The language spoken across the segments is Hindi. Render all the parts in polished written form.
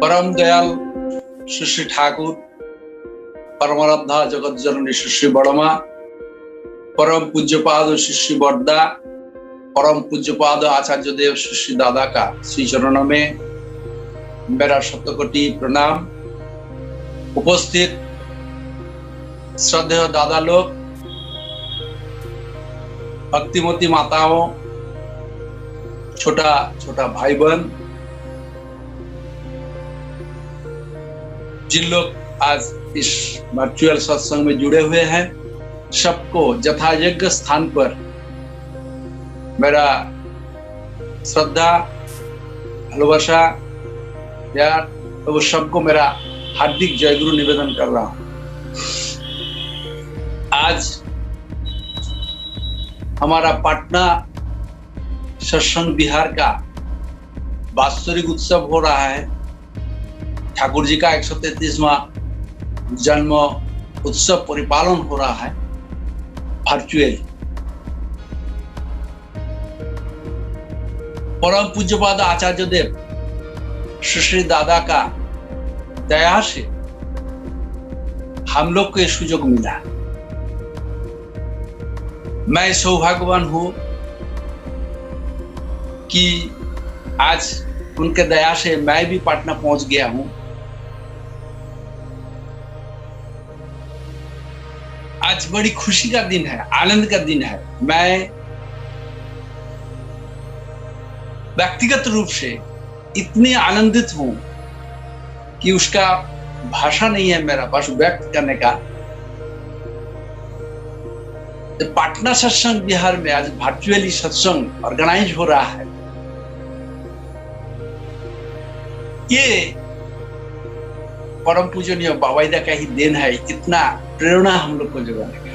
परम दयाल श्री श्री ठाकुर, परमाराध्या जगत जननी श्री श्री बड़मा, परम पूज्यपाद श्री श्री बड़दा, परम पूज्यपाद आचार्य देव श्री श्री दादा का श्री चरणों में मेरा शतकोटि प्रणाम। उपस्थित श्रद्धेय दादा लोग, भक्तिमती माताओं, छोटा छोटा भाई बहन, जिन लोग आज इस वर्चुअल सत्संग में जुड़े हुए हैं, सबको यथायोग्य स्थान पर मेरा श्रद्धा, भालोबासा, प्यार, तो सबको मेरा हार्दिक जय गुरु निवेदन कर रहा हूं। आज हमारा पटना सत्संग बिहार का वार्षिक उत्सव हो रहा है। ठाकुर जी का 133वां जन्म उत्सव परिपालन हो रहा है वर्चुअल। परम पूज्यपाद आचार्य देव श्री श्री दादा का दया से हम लोग को ये सुयोग मिला। मैं सौभाग्यवान हूं कि आज उनके दया से मैं भी पटना पहुंच गया हूं। आज बड़ी खुशी का दिन है, आनंद का दिन है। मैं व्यक्तिगत रूप से इतनी आनंदित हूं कि उसका भाषा नहीं है मेरा पास व्यक्त करने का। पटना सत्संग बिहार में आज वर्चुअली सत्संग ऑर्गेनाइज हो रहा है। ये परम पूजनीय बाबाईदा का ही देन है, इतना प्रेरणा हम लोग को जगाने का।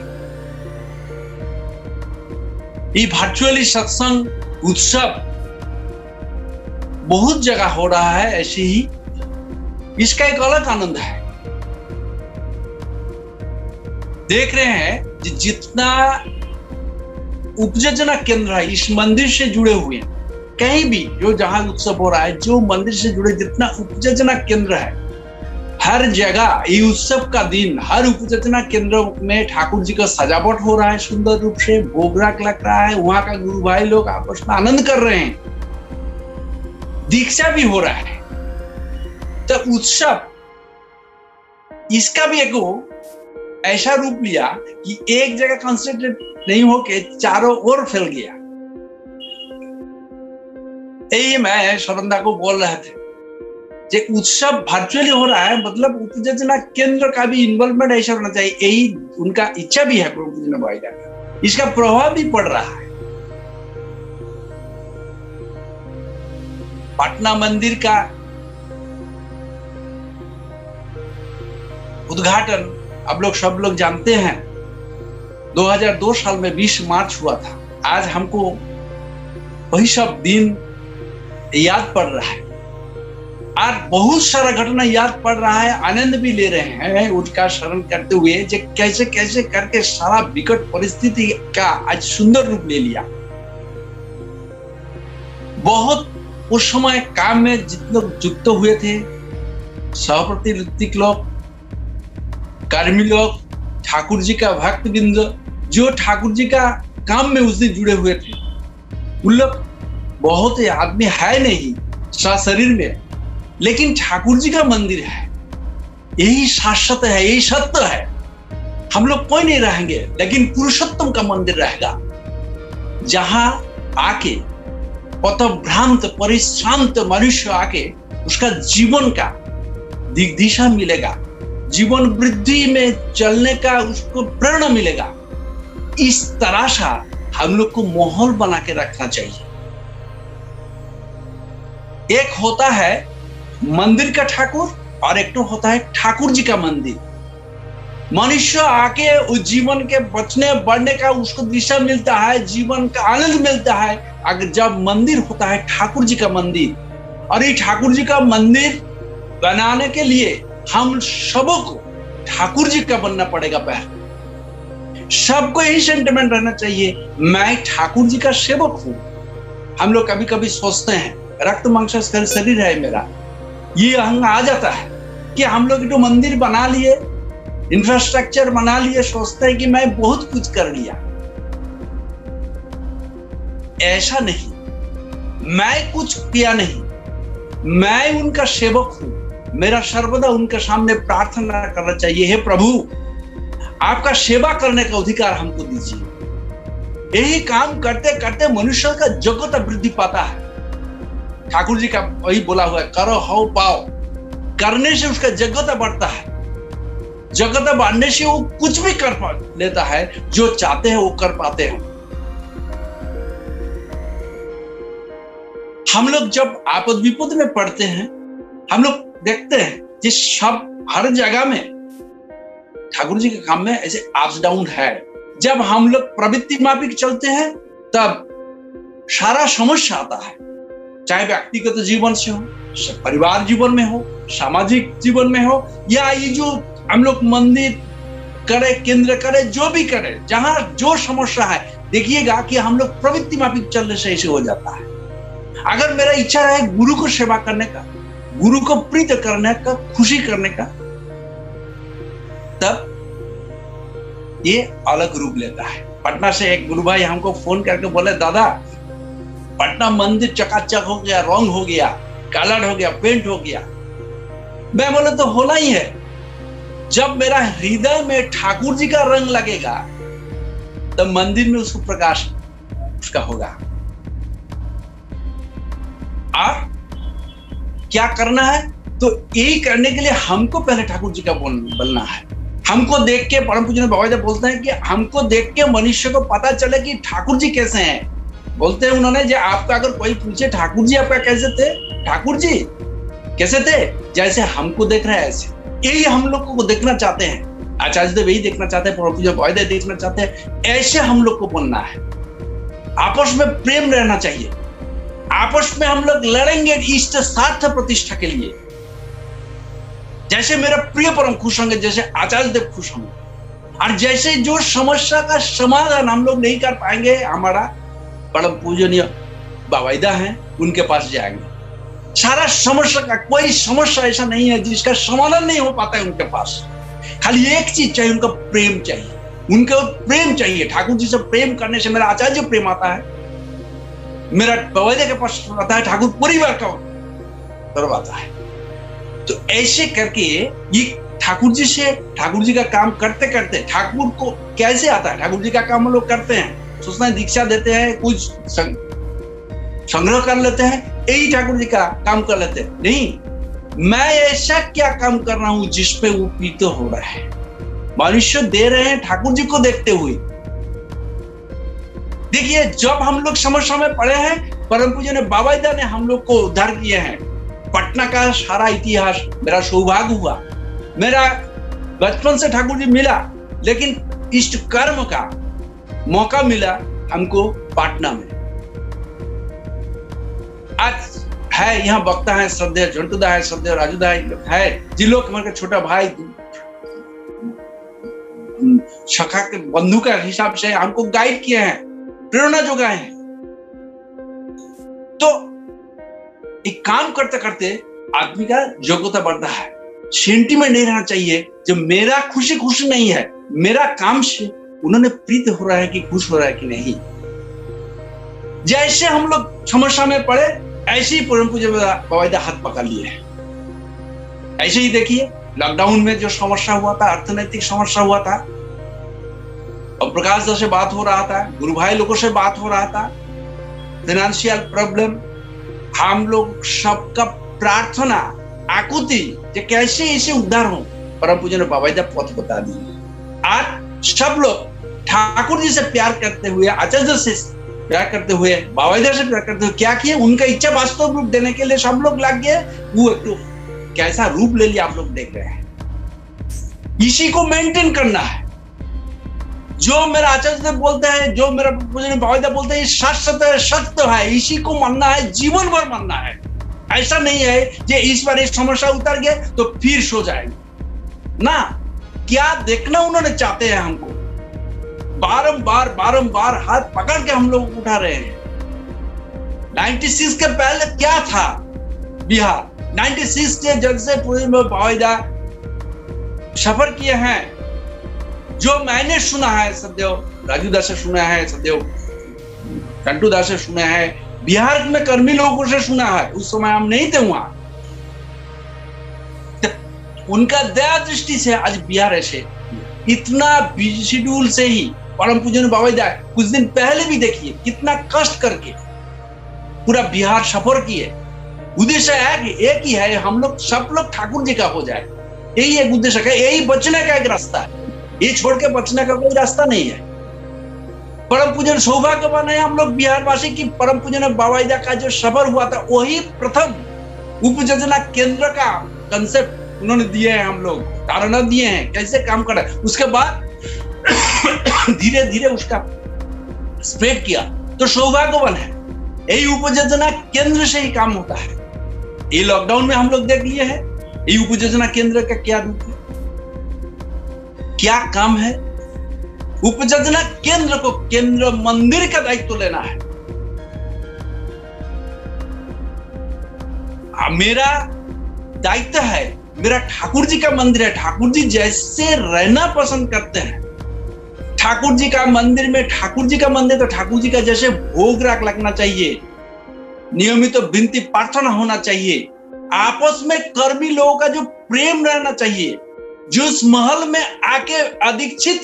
ये वर्चुअली सत्संग उत्सव बहुत जगह हो रहा है, ऐसे ही इसका एक अलग आनंद है। देख रहे हैं जितना उपयोजना केंद्र है इस मंदिर से जुड़े हुए हैं, कहीं भी जो जहां उत्सव हो रहा है, जो मंदिर से जुड़े जितना उपयोजना केंद्र है, हर जगह ये उत्सव का दिन हर उपयोजना केंद्र में ठाकुर जी का सजावट हो रहा है, सुंदर रूप से भोग राग लग रहा है। वहां का गुरु भाई लोग आपस में आनंद कर रहे हैं, दीक्षा भी हो रहा है। तो उत्सव इसका भी एक ऐसा रूप लिया कि एक जगह कंसंट्रेट नहीं होके चारों ओर फैल गया। यही मैं शरणदा को बोल रहे थे, जे उत्सव वर्चुअली हो रहा है, मतलब उपयोजना केंद्र का भी इन्वॉल्वमेंट ऐसा होना चाहिए। यही उनका इच्छा भी है प्रभु जी ने बाईदा का, इसका प्रभाव भी पड़ रहा है। पटना मंदिर का उद्घाटन अब लोग सब लोग जानते हैं 2002 साल में 20 मार्च हुआ था। आज हमको वही सब दिन याद पड़ रहा है। आज बहुत सारा घटना याद पड़ रहा है, आनंद भी ले रहे हैं उसका स्मरण करते हुए, जो कैसे कैसे करके सारा विकट परिस्थिति का आज सुंदर रूप ले लिया। बहुत उस समय काम में जितने लोग युक्त हुए थे, सभापति ऋतिक लोग, कर्मी लोग, ठाकुर जी का भक्त बिंद, जो ठाकुर जी का काम में उस दिन जुड़े हुए थे, उन लोग बहुत आदमी है नहीं शरीर में, लेकिन ठाकुर जी का मंदिर है, यही शाश्वत है, यही सत्य है। हम लोग कोई नहीं रहेंगे, लेकिन पुरुषोत्तम का मंदिर रहेगा, जहां आके पथभ्रांत परिश्रांत मनुष्य आके उसका जीवन का दिशा मिलेगा, जीवन वृद्धि में चलने का उसको प्रेरणा मिलेगा। इस तरह से हम लोग को माहौल बना के रखना चाहिए। एक होता है मंदिर का ठाकुर और एक तो होता है ठाकुर जी का मंदिर। मनुष्य आके उस जीवन के बचने बढ़ने का उसको दिशा मिलता है, जीवन का आनंद मिलता है अगर जब मंदिर होता है ठाकुर जी का मंदिर। और ये ठाकुर जी का मंदिर बनाने के लिए हम सबों को ठाकुर जी का बनना पड़ेगा। पहले सबको यही सेंटिमेंट रहना चाहिए, मैं ठाकुर जी का सेवक हूं। हम लोग कभी कभी सोचते हैं रक्त मांस शरीर है मेरा, ये अहंग आ जाता है कि हम लोग तो मंदिर बना लिए, इंफ्रास्ट्रक्चर बना लिए, सोचते हैं कि मैं बहुत कुछ कर लिया। ऐसा नहीं, मैं कुछ किया नहीं, मैं उनका सेवक हूं। मेरा सर्वदा उनके सामने प्रार्थना करना चाहिए, हे प्रभु आपका सेवा करने का अधिकार हमको दीजिए। यही काम करते करते मनुष्य का योग्यता वृद्धि पाता है। ठाकुर जी का वही बोला हुआ है, करो हो पाओ। करने से उसका योग्यता बढ़ता है, योग्यता बढ़ने से वो कुछ भी कर लेता है, जो चाहते हैं वो कर पाते हैं। हम लोग जब आपद विपद में पड़ते हैं, हम लोग देखते हैं कि सब हर जगह में ठाकुर जी के काम में ऐसे अप्स डाउन है। जब हम लोग प्रवृत्ति माफिक चलते हैं तब सारा समस्या आता है, चाहे व्यक्तिगत जीवन से हो, परिवार जीवन में हो, सामाजिक जीवन में हो, या ये जो हम लोग मंदिर करे, केंद्र करे, जो भी करे, जहां जो समस्या है, देखिएगा कि हम लोग प्रवृत्ति माफिक चलने से ऐसे हो जाता है। अगर मेरा इच्छा रहे गुरु को सेवा करने का, गुरु को प्रीत करने का, खुशी करने का, तब ये अलग रूप लेता है। पटना से एक गुरु भाई हमको फोन करके बोले, दादा पटना मंदिर चकाचक हो गया, रंग हो गया, कलर हो गया, पेंट हो गया। मैं बोले तो होना ही है। जब मेरा हृदय में ठाकुर जी का रंग लगेगा तब मंदिर में उसको प्रकाश उसका होगा। और क्या करना है, तो यही करने के लिए हमको पहले ठाकुर जी का बनना है। हमको देख के परम पूज्य बाबा जी बोलते हैं कि हमको देख के मनुष्य को पता चले कि ठाकुर जी कैसे हैं। बोलते हैं उन्होंने, जो आपका अगर कोई पूछे ठाकुर जी आपका कैसे थे, ठाकुर जी कैसे थे, जैसे हमको देख रहे हैं ऐसे। यही हम लोग को देखना चाहते हैं, आचार्य देव यही देखना चाहते हैं, परम पूज्य बाबा जी देखना चाहते हैं। ऐसे हम लोग को बनना है। आपस में प्रेम रहना चाहिए, आपस में हम लोग लड़ेंगे इष्ट स्वार्थ प्रतिष्ठा के लिए। जैसे मेरा प्रिय परम खुश होंगे, जैसे आचार्य देव खुश होंगे, और जैसे जो समस्या का समाधान हम लोग नहीं कर पाएंगे, हमारा परम पूजनीय बाबाईदा हैं, उनके पास जाएंगे। सारा समस्या का कोई समस्या ऐसा नहीं है जिसका समाधान नहीं हो पाता है उनके पास। खाली एक चीज चाहिए, उनका प्रेम चाहिए, उनका प्रेम चाहिए। ठाकुर जी से प्रेम करने से मेरा आचार्य प्रेम आता है, मेरा बाबाईदा के पास आता है, ठाकुर परिवार का तरफ आता है। तो ऐसे करके ये ठाकुर जी से, ठाकुर जी का काम करते करते ठाकुर को कैसे आता है। ठाकुर जी का काम हम लोग करते हैं, सोचते हैं दीक्षा देते हैं, कुछ संग्रह कर लेते हैं, यही ठाकुर जी का काम कर लेते हैं। नहीं, मैं ऐसा क्या काम कर रहा हूं जिसपे वो प्रीत हो रहा है। मनुष्य दे रहे हैं ठाकुर जी को देखते हुए। देखिए, जब हम लोग समस्या में पड़े हैं, परम पूज्य ने बाबाईदा ने हम लोग को उद्धार किए हैं। पटना का सारा इतिहास मेरा सौभाग्य हुआ। मेरा बचपन से ठाकुर जी मिला, लेकिन इष्ट कर्म का मौका मिला हमको पटना में। आज है यहाँ वक्ता है, श्रद्धेय झंटुदा है, श्रद्धेय राजूदा है, जिन लोग हमारे छोटा भाई सखा के बंधु का हिसाब से हमको गाइड किए हैं, प्रेरणा जुगाए हैं। तो एक काम करते करते आदमी का योग्यता बढ़ता है। सेंटीमेंट नहीं रहना चाहिए जो मेरा खुशी खुशी नहीं है, मेरा काम से उन्होंने प्रीत हो रहा है कि खुश हो रहा है कि नहीं। जैसे हम लोग समस्या में पड़े, ऐसे ही परम पूज्य बाबाईदा हाथ पकड़ लिए हैं। ऐसे ही देखिए, लॉकडाउन में जो समस्या हुआ था, अर्थनैतिक समस्या हुआ था, और प्रकाश दास से बात हो रहा था, गुरु भाई लोगों से बात हो रहा था, फाइनेंशियल प्रॉब्लम, हम लोग सबका प्रार्थना आकुति कि कैसे इसे उद्धार हो, परम पूज्य ने बाबाईदा पथ बता दी। आज सब लोग ठाकुर जी से प्यार करते हुए, आचार्य से प्यार करते हुए, बाबाईदा से प्यार करते हुए क्या किए, उनका इच्छा वास्तव रूप देने के लिए सब लोग लग गए। वो एक तो कैसा रूप ले लिया आप लोग देख रहे हैं। इसी को मेंटेन करना है। जो मेरा आचार्य बोलते हैं, जो मेरा बाबाईदा बोलते हैं, सत्य है, इसी को मानना है, जीवन भर मानना है। ऐसा नहीं है कि इस बार एक समस्या उतर गए तो फिर सो जाएंगे ना। क्या देखना उन्होंने चाहते हैं हमको, बारंबार हाथ पकड़ के हम लोग उठा रहे हैं। 96 के पहले क्या था बिहार, 96 के जब से पूरे में बावैदा सफर किए हैं। जो मैंने सुना है सदैव राजू दा से सुना है, सदैव झंटू दा से सुना है, बिहार में कर्मी लोगों से सुना है, उस समय हम नहीं थे वहां। उनका दया दृष्टि से आज बिहार ऐसे इतना बिजी शेड्यूल से ही परम पूजन बावैदा कुछ दिन पहले भी देखिए कितना कष्ट करके पूरा बिहार सफर किए। उद्देश्य एक ही है, हम लोग सब लोग ठाकुर जी का हो जाए, यही एक उद्देश्य है, यही बचने का एक रास्ता है, ये छोड़ के बचने का कोई रास्ता नहीं है। परम पूजन सौभाग्यवान है हम लोग बिहार वासी की परम पूजन बावैदा का जो सफर हुआ था वही प्रथम उप योजना केंद्र का कंसेप्ट उन्होंने दिए हैं, हम लोग धारणा दिए हैं कैसे काम कर रहा है। उसके बाद धीरे धीरे उसका स्प्रेड किया, तो सौभाग्यवान है, यही उप योजना केंद्र से ही काम होता है। ये लॉकडाउन में हम लोग देख लिए हैं ये उप योजना केंद्र का क्या रूप है, क्या काम है। उप योजना केंद्र को केंद्र मंदिर का दायित्व लेना है। मेरा दायित्व है, मेरा ठाकुर जी का मंदिर है, ठाकुर जी जैसे रहना पसंद करते हैं, ठाकुर जी का मंदिर में, ठाकुर जी का मंदिर तो ठाकुर जी का जैसे भोग राग लगना चाहिए, नियमित तो विनती प्रार्थना होना चाहिए, आपस में कर्मी लोगों का जो प्रेम रहना चाहिए, जो उस महल में आके अधीक्षित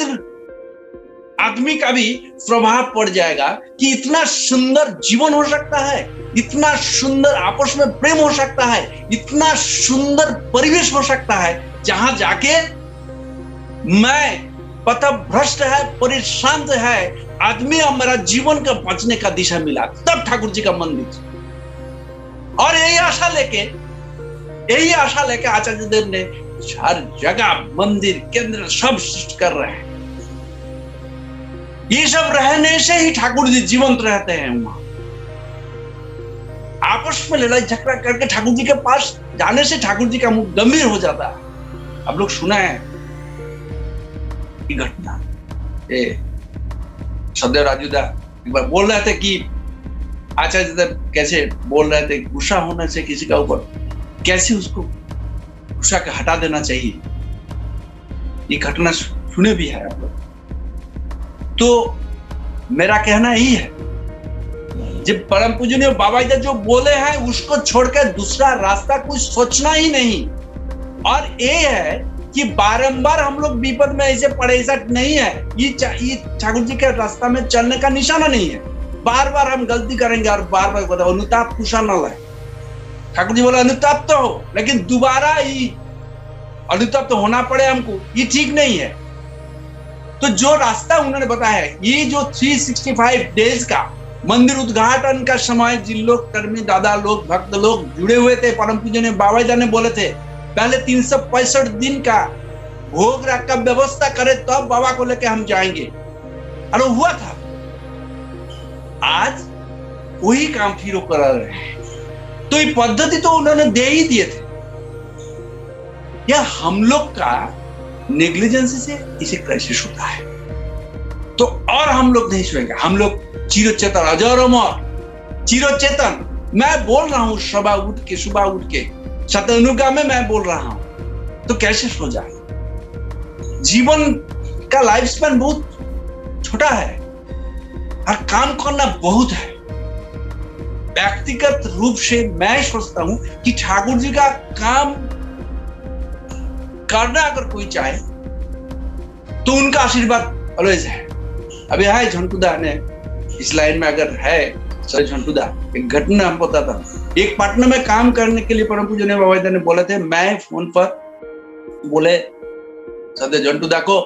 आदमी का भी प्रभाव पड़ जाएगा कि इतना सुंदर जीवन हो सकता है, इतना सुंदर आपस में प्रेम हो सकता है, इतना सुंदर परिवेश हो सकता है, जहां जाके मैं पथ भ्रष्ट है, परेशान है आदमी, हमारा जीवन का बचने का दिशा मिला, तब ठाकुर जी का मंदिर। और यही आशा लेके आचार्य देव ने हर जगह मंदिर केंद्र सब सृष्टि कर रहे हैं। ये सब रहने से ही ठाकुर जी जीवंत रहते हैं। वहां आपस में लड़ाई झगड़ा करके ठाकुर जी के पास जाने से ठाकुर जी का मुख गंभीर हो जाता है। आप लोग सुना है घटना, सदैव राजू दा एक बार बोल रहे थे कि आचार्य देव कैसे बोल रहे थे, गुस्सा होने से किसी का ऊपर कैसे उसको गुस्सा के हटा देना चाहिए। ये घटना सुने भी है आप लोग। तो मेरा कहना यही है, जब परम पूजनीय बाबाजी जो बोले हैं उसको छोड़कर दूसरा रास्ता कुछ सोचना ही नहीं। और ये है कि बारंबार हम लोग विपद में ऐसे पड़े, ऐसा नहीं है, ये ठाकुर जी के रास्ता में चलने का निशाना नहीं है। बार बार हम गलती करेंगे और बार बार बताओ अनुताप कुशल न लाए। ठाकुर जी बोला अनुताप तो हो, लेकिन दोबारा ये अनुताप तो होना पड़े हमको, ये ठीक नहीं है। तो जो रास्ता उन्होंने बताया है, ये जो 365 डेज का मंदिर उद्घाटन का समय जिन लोग कर्मी दादा लोग भक्त लोग जुड़े हुए थे, परम पूजनीय बाबाजी ने बोले थे पहले 365 दिन का भोग राग का व्यवस्था करे तब तो बाबा को लेके हम जाएंगे, और हुआ था। आज वही काम फिर करा रहे हैं। तो ये पद्धति तो उन्होंने दे ही दिए थे। यह हम लोग का नेग्लिजेंस से इसे क्राइसिस होता है। तो और हम लोग नहीं सुनेंगे, हम लोग चिरचेतन अजर अमर चिरचेतन। मैं बोल रहा हूं सुबह उठ के शतनुगा में मैं बोल रहा हूं, तो कैसे सो जाए। जीवन का लाइफ स्पैन बहुत छोटा है और काम करना बहुत है। व्यक्तिगत रूप से मैं सोचता हूं कि ठाकुर जी का काम करना अगर कोई चाहे तो उनका आशीर्वाद ऑलवेज है। अभी है झंटूदा ने इस लाइन में अगर है सर झंटूदा, एक घटना हम बताता हूं। एक पार्टनर में काम करने के लिए परम पूजनीय बाबाजी ने बोले थे, मैं फोन पर बोले सदैव झंटूदा को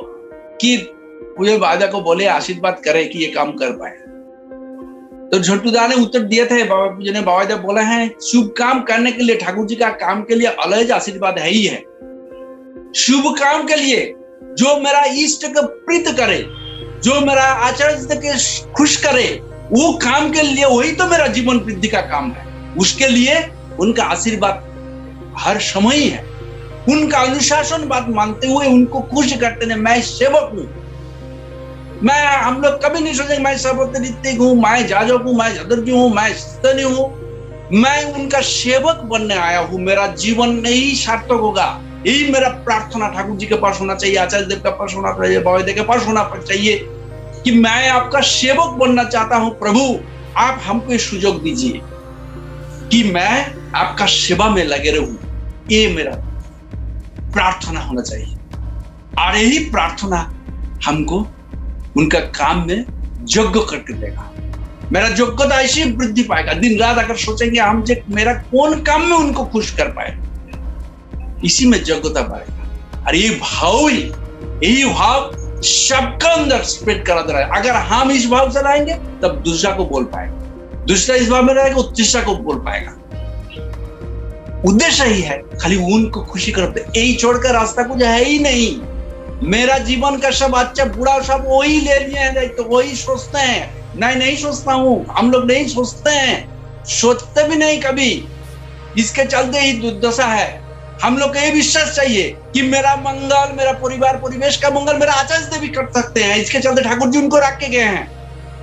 कि पूज्य बाबा को बोले आशीर्वाद करे कि ये काम कर पाए। तो झंटूदा ने उत्तर दिए थे, बाबा पूजनीय बाबाजी बोले हैं शुभ काम करने के लिए, ठाकुर जी का काम के लिए अलग आशीर्वाद है ही है। शुभ काम के लिए जो मेरा इष्ट को प्रीत करे, जो मेरा आचार्य के खुश करे, वो काम के लिए वही तो मेरा जीवन वृद्धि का काम है। उसके लिए उनका आशीर्वाद हर समय ही है। उनका अनुशासन बात मानते हुए उनको खुश करते हैं। मैं सेवक हूं, हम लोग कभी नहीं सोचेंगे मैं सर्वोत्तम हूं, मैं जाजक हूं, मैं जदर्जी हूं, मैं स्तनी हूं। मैं उनका सेवक बनने आया हूं, मेरा जीवन नहीं सार्थक होगा। यही मेरा प्रार्थना ठाकुर जी के पास होना चाहिए, आचार्य देव के पास होना चाहिए, बाबा के पास होना चाहिए कि मैं आपका सेवक बनना चाहता हूं प्रभु, आप हमको ये सुयोग दीजिए कि मैं आपका सेवा में लगे रहूं। ये मेरा प्रार्थना होना चाहिए और यही प्रार्थना हमको उनका काम में योग्य करके देगा। मेरा योग्यता ऐसी वृद्धि पाएगा। दिन रात अगर सोचेंगे हम जे मेरा कौन काम में उनको खुश कर पाए, इसी में योग्यता बढ़ेगा। और यही भाव सबका अंदर स्प्रेड करा दे रहा है। अगर हम इस भाव से रहेंगे तब दूसरा को बोल पाएगा, दूसरा इस भाव में रहेगा तीसरा को बोल पाएगा। उद्देश्य ही है खाली उनको खुशी करते, यही छोड़कर रास्ता कुछ है ही नहीं। मेरा जीवन का सब अच्छा बुरा सब वही ले लिए हैं, तो वही सोचते हैं। नहीं सोचता हूं, हम लोग नहीं सोचते हैं, सोचते भी नहीं कभी। इसके चलते ही दुर्दशा है। हम लोग को ये विश्वास चाहिए कि मेरा मंगल, मेरा परिवार परिवेश का मंगल मेरा आचार्य देव भी कर सकते हैं। इसके चलते ठाकुर जी उनको रख के गए हैं।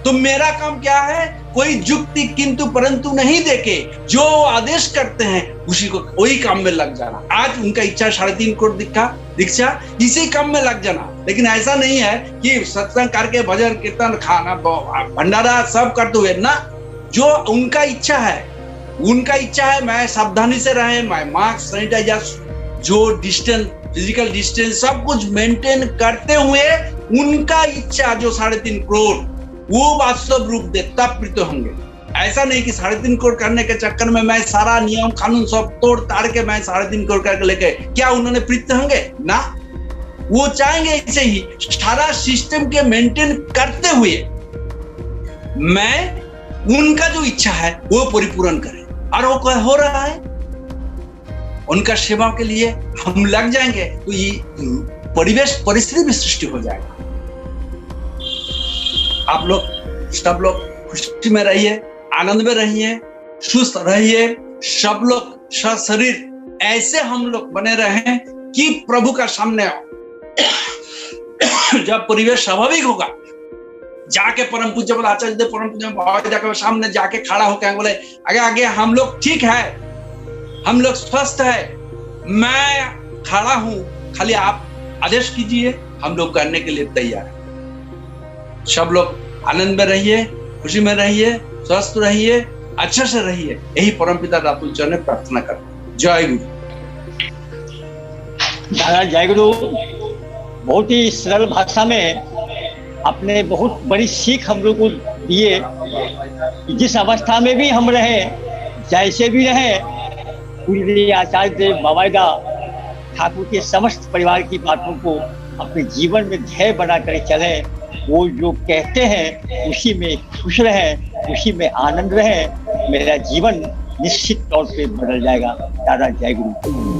तो मेरा काम क्या है? कोई युक्ति किंतु परंतु नहीं देके जो आदेश करते हैं उसी को वही काम में लग जाना। आज उनका इच्छा 3.5 करोड़ दीक्षा इसी काम में लग जाना। लेकिन ऐसा नहीं है कि सत्संग करके भजन कीर्तन खाना भंडारा सब करते हुए ना। जो उनका इच्छा है मैं सावधानी से रहे, मैं मास्क सैनिटाइजर जो डिस्टेंस फिजिकल डिस्टेंस सब कुछ मेंटेन करते हुए उनका इच्छा जो 3.5 करोड़ वो वास्तव रूप दे तब प्रीत होंगे। ऐसा नहीं कि 3.5 करोड़ करने के चक्कर में मैं सारा नियम कानून सब तोड़ ताड़ के मैं 3.5 करोड़ करके लेके क्या उन्होंने प्रीत होंगे ना। वो चाहेंगे ऐसे ही सारा सिस्टम के मेंटेन करते हुए मैं उनका जो इच्छा है वो परिपूर्ण करें। और वो हो रहा है, उनका सेवा के लिए हम लग जाएंगे तो ये परिवेश परिस्थिति भी सृष्टि हो जाएगा। आप लोग सब लोग खुशी में रहिए, आनंद में रहिए, सुस्त रहिए। सब लोग शरीर ऐसे हम लोग बने रहें कि प्रभु का सामने जब परिवेश स्वाभाविक होगा जाके परम पूज्य आचार्य देव परम पूज्य बाबा जाके सामने जाके खड़ा होकर बोले आगे हम लोग ठीक है, हम लोग स्वस्थ है, मैं खड़ा हूं, खाली आप आदेश कीजिए, हम लोग करने के लिए तैयार है। सब लोग आनंद में रहिए, खुशी में रहिए, स्वस्थ रहिए, अच्छे से रहिए। यही परमपिता रातुल चरण ने प्रार्थना करते। जय गुरु। दादा जय गुरु। बहुत ही सरल भाषा में आपने बहुत बड़ी सीख हम लोग को दिए। जिस अवस्था में भी हम रहे, जैसे भी रहे, पूरी आचार्य देव बाबा ठाकुर के समस्त परिवार की बातों को अपने जीवन में ध्येय बना कर चले। वो जो कहते हैं उसी में खुश रहें, उसी में आनंद रहें। मेरा जीवन निश्चित तौर पे बदल जाएगा। दादा जय गुरु।